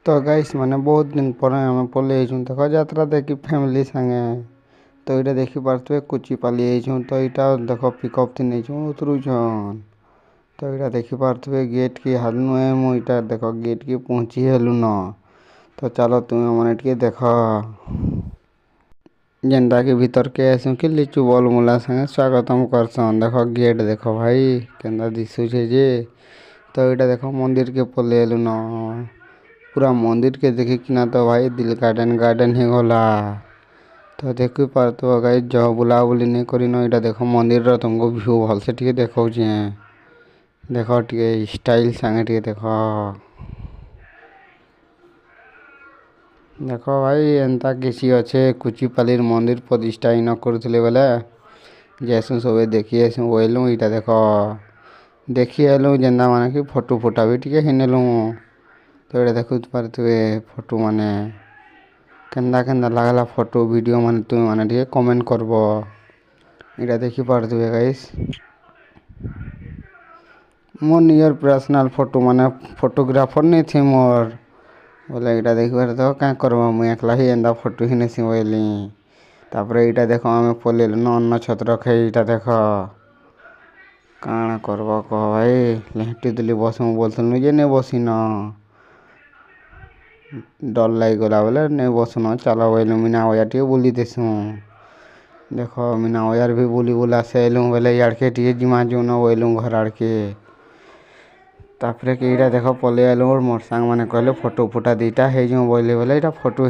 तो गाइस माने बहुत दिन पर आम पलि देख यात्रा देखी फैमिली संगे तो ये देखी पारे कुची पाली तो यहाँ देख पिकअप थी नहीं उतरुन तो यहाँ देखी पारे गेट की हालनु मुईटा देख गेट की पहुँची हेलु न तो चलो तुम्हें मैंने टे देख जेनता कि भीतर के आसू कि लिचु बल मुला संगे स्वागतम करसन देख गेट देख भाई केंदा दिशुचे जे तो यहाँ देख मंदिर के पलि हेलु न पूरा मंदिर के देखी किना तो भाई दिल गार्डन गार्डन ही गला तो देखी पार तो गाई जह बुलाबुली नहीं करी न यहाँ देख मंदिर तुमको व्यू भलसे टे देखा देख टे स्टाइल संगे टे देख देख भाई एंता किसी अच्छे कुचिपाली मंदिर प्रतिष्ठा न करुले बेले जैसु सब देखी आसू बोलूँ यहाँ देख देखी आलू जेन्दा माने कि फोटो फोटा भी टे हिनेलु तो ये देखु पारे फोटो माने केंदा केंदा लागला फोटो वीडियो माने तुम माने टे कमेंट करब यहाँ देखी पारे guys more near personal photo माने फोटोग्राफर नहीं थे मोर बोले यहाँ देखी पारे तो क्या करब मुझे एकला ही एंदा फोटो ही नहीं बोली तापर यहाँ देख आम पलि न अन्न छत रखे यहाँ देख काण करब कह भाई लेहटी दिल्ली बस में बोलूँ जे नहीं बसी न डर लग गला बोले नहीं बसन चल बोलूँ मीना बजार टे बुली देसु देख मीना बजार भी बुली बुला से अलूँ बोले यार के टे जिमा जो न बोलूँ घर आड़ के तापर कि यहाँ देख पलि आलू और मोर सांग मैंने कहले फोटो फोटा दीटा है जो बोले बोले यहाँ फोटो